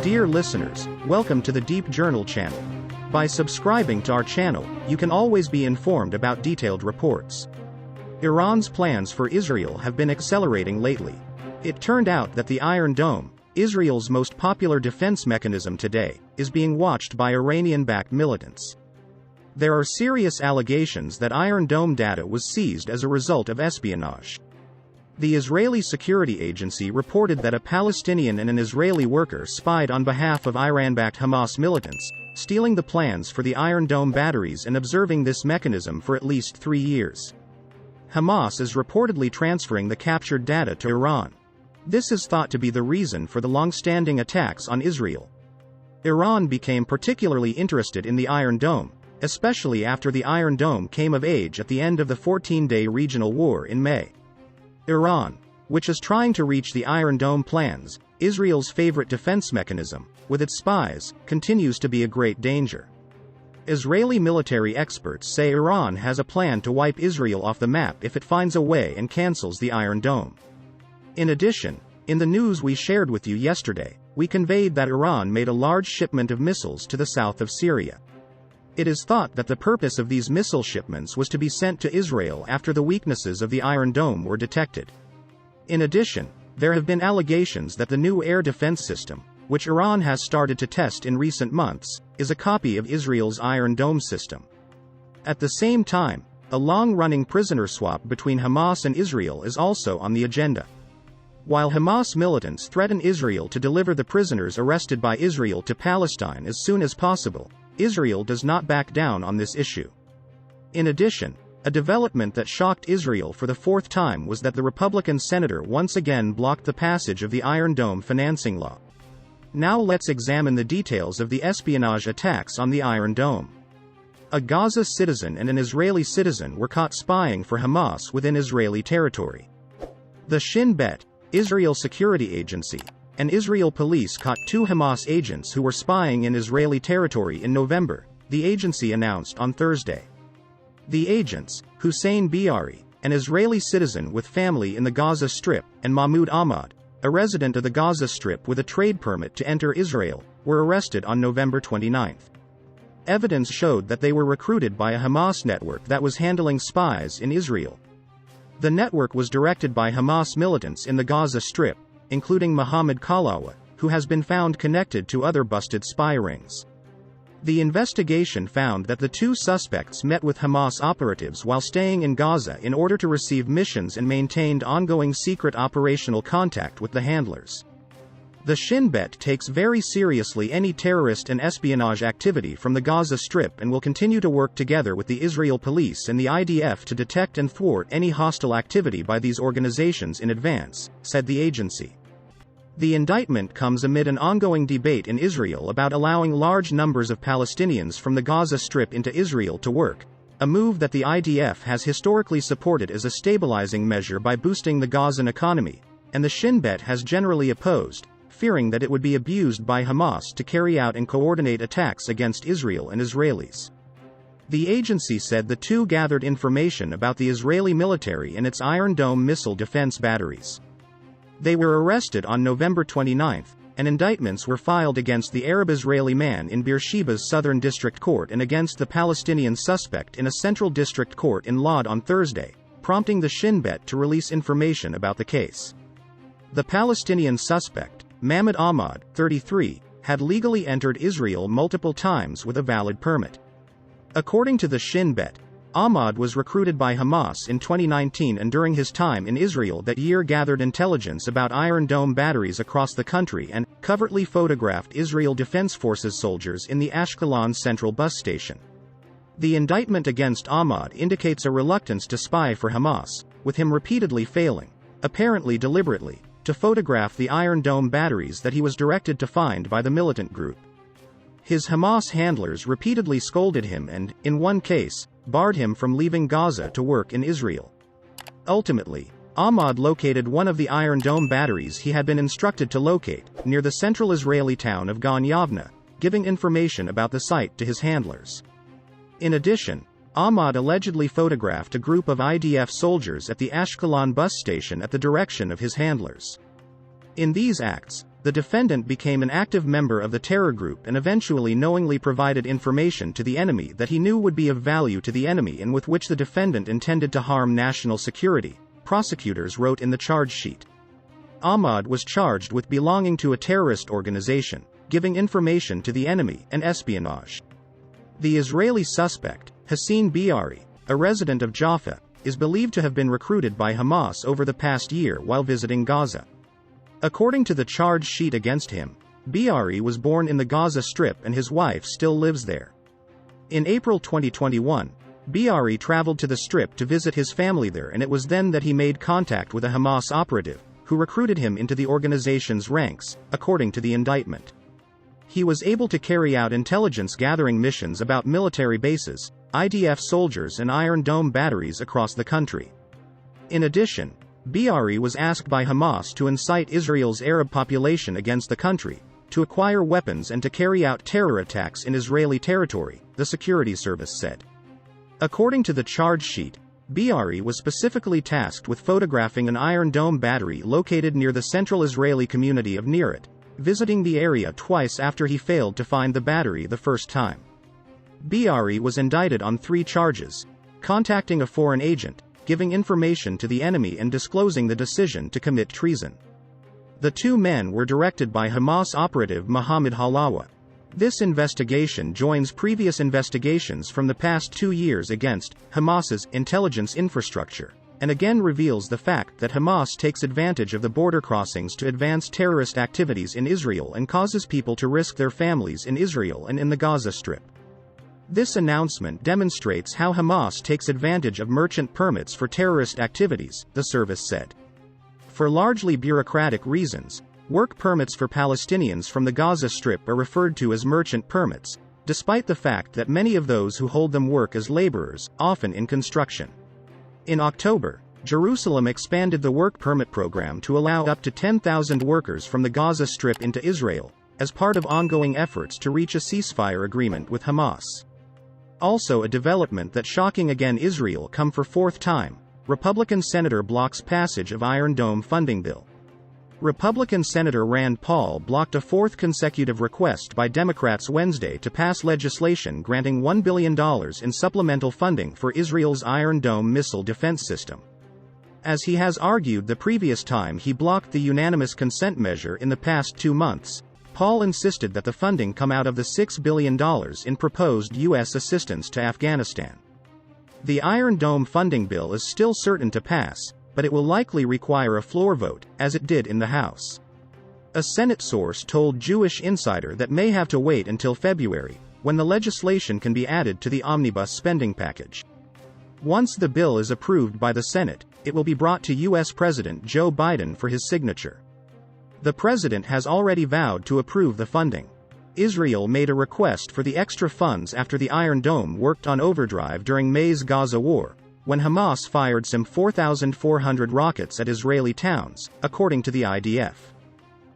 Dear listeners, welcome to the Deep Journal channel. By subscribing to our channel, you can always be informed about detailed reports. Iran's plans for Israel have been accelerating lately. It turned out that the Iron Dome, Israel's most popular defense mechanism today, is being watched by Iranian-backed militants. There are serious allegations that Iron Dome data was seized as a result of espionage. The Israeli security agency reported that a Palestinian and an Israeli worker spied on behalf of Iran-backed Hamas militants, stealing the plans for the Iron Dome batteries and observing this mechanism for at least 3 years. Hamas is reportedly transferring the captured data to Iran. This is thought to be the reason for the long-standing attacks on Israel. Iran became particularly interested in the Iron Dome, especially after the Iron Dome came of age at the end of the 14-day regional war in May. Iran, which is trying to reach the Iron Dome plans, Israel's favorite defense mechanism, with its spies, continues to be a great danger. Israeli military experts say Iran has a plan to wipe Israel off the map if it finds a way and cancels the Iron Dome. In addition, in the news we shared with you yesterday, we conveyed that Iran made a large shipment of missiles to the south of Syria. It is thought that the purpose of these missile shipments was to be sent to Israel after the weaknesses of the Iron Dome were detected. In addition, there have been allegations that the new air defense system, which Iran has started to test in recent months, is a copy of Israel's Iron Dome system. At the same time, a long-running prisoner swap between Hamas and Israel is also on the agenda. While Hamas militants threaten Israel to deliver the prisoners arrested by Israel to Palestine as soon as possible, Israel does not back down on this issue. In addition, a development that shocked Israel for the 4th time was that the Republican senator once again blocked the passage of the Iron Dome financing law. Now let's examine the details of the espionage attacks on the Iron Dome. A Gaza citizen and an Israeli citizen were caught spying for Hamas within Israeli territory. The Shin Bet, Israel security agency, and Israel police caught 2 Hamas agents who were spying in Israeli territory in November, the agency announced on Thursday. The agents, Hussein Biari, an Israeli citizen with family in the Gaza Strip, and Mahmoud Ahmad, a resident of the Gaza Strip with a trade permit to enter Israel, were arrested on November 29. Evidence showed that they were recruited by a Hamas network that was handling spies in Israel. The network was directed by Hamas militants in the Gaza Strip, including Mohammed Kalawa, who has been found connected to other busted spy rings. The investigation found that the 2 suspects met with Hamas operatives while staying in Gaza in order to receive missions and maintained ongoing secret operational contact with the handlers. The Shin Bet takes very seriously any terrorist and espionage activity from the Gaza Strip and will continue to work together with the Israel police and the IDF to detect and thwart any hostile activity by these organizations in advance, said the agency. The indictment comes amid an ongoing debate in Israel about allowing large numbers of Palestinians from the Gaza Strip into Israel to work, a move that the IDF has historically supported as a stabilizing measure by boosting the Gazan economy, and the Shin Bet has generally opposed, fearing that it would be abused by Hamas to carry out and coordinate attacks against Israel and Israelis. The agency said the 2 gathered information about the Israeli military and its Iron Dome missile defense batteries. They were arrested on November 29, and indictments were filed against the Arab-Israeli man in Beersheba's Southern District Court and against the Palestinian suspect in a Central District Court in Lod on Thursday, prompting the Shin Bet to release information about the case. The Palestinian suspect, Mahmoud Ahmad, 33, had legally entered Israel multiple times with a valid permit. According to the Shin Bet, Ahmad was recruited by Hamas in 2019 and during his time in Israel that year gathered intelligence about Iron Dome batteries across the country and covertly photographed Israel Defense Forces soldiers in the Ashkelon Central bus station. The indictment against Ahmad indicates a reluctance to spy for Hamas, with him repeatedly failing, apparently deliberately, to photograph the Iron Dome batteries that he was directed to find by the militant group. His Hamas handlers repeatedly scolded him and, in one case, barred him from leaving Gaza to work in Israel. Ultimately, Ahmad located one of the Iron Dome batteries he had been instructed to locate, near the central Israeli town of Gan Yavna, giving information about the site to his handlers. In addition, Ahmad allegedly photographed a group of IDF soldiers at the Ashkelon bus station at the direction of his handlers. In these acts, The defendant became an active member of the terror group and eventually knowingly provided information to the enemy that he knew would be of value to the enemy and with which the defendant intended to harm national security, prosecutors wrote in the charge sheet. Ahmad was charged with belonging to a terrorist organization, giving information to the enemy, and espionage. The Israeli suspect, Hassan Biari, a resident of Jaffa, is believed to have been recruited by Hamas over the past year while visiting Gaza. According to the charge sheet against him, Biari was born in the Gaza Strip and his wife still lives there. In April 2021, Biari traveled to the Strip to visit his family there, and it was then that he made contact with a Hamas operative, who recruited him into the organization's ranks, according to the indictment. He was able to carry out intelligence-gathering missions about military bases, IDF soldiers and Iron Dome batteries across the country. In addition, Biari was asked by Hamas to incite Israel's Arab population against the country, to acquire weapons and to carry out terror attacks in Israeli territory, the security service said. According to the charge sheet, Biari was specifically tasked with photographing an Iron Dome battery located near the central Israeli community of Nerit, visiting the area twice after he failed to find the battery the first time. Biari was indicted on 3 charges: contacting a foreign agent, giving information to the enemy and disclosing the decision to commit treason. The 2 men were directed by Hamas operative Mohammed Halawa. This investigation joins previous investigations from the past 2 years against Hamas's intelligence infrastructure, and again reveals the fact that Hamas takes advantage of the border crossings to advance terrorist activities in Israel and causes people to risk their families in Israel and in the Gaza Strip. This announcement demonstrates how Hamas takes advantage of merchant permits for terrorist activities, the service said. For largely bureaucratic reasons, work permits for Palestinians from the Gaza Strip are referred to as merchant permits, despite the fact that many of those who hold them work as laborers, often in construction. In October, Jerusalem expanded the work permit program to allow up to 10,000 workers from the Gaza Strip into Israel, as part of ongoing efforts to reach a ceasefire agreement with Hamas. Also a development that shocking again Israel come for 4th time, Republican Senator blocks passage of Iron Dome funding bill. Republican Senator Rand Paul blocked a 4th consecutive request by Democrats Wednesday to pass legislation granting $1 billion in supplemental funding for Israel's Iron Dome missile defense system. As he has argued the previous time he blocked the unanimous consent measure in the past 2 months, Paul insisted that the funding come out of the $6 billion in proposed U.S. assistance to Afghanistan. The Iron Dome funding bill is still certain to pass, but it will likely require a floor vote, as it did in the House. A Senate source told Jewish Insider that may have to wait until February, when the legislation can be added to the omnibus spending package. Once the bill is approved by the Senate, it will be brought to U.S. President Joe Biden for his signature. The president has already vowed to approve the funding. Israel made a request for the extra funds after the Iron Dome worked on overdrive during May's Gaza war, when Hamas fired some 4,400 rockets at Israeli towns, according to the IDF.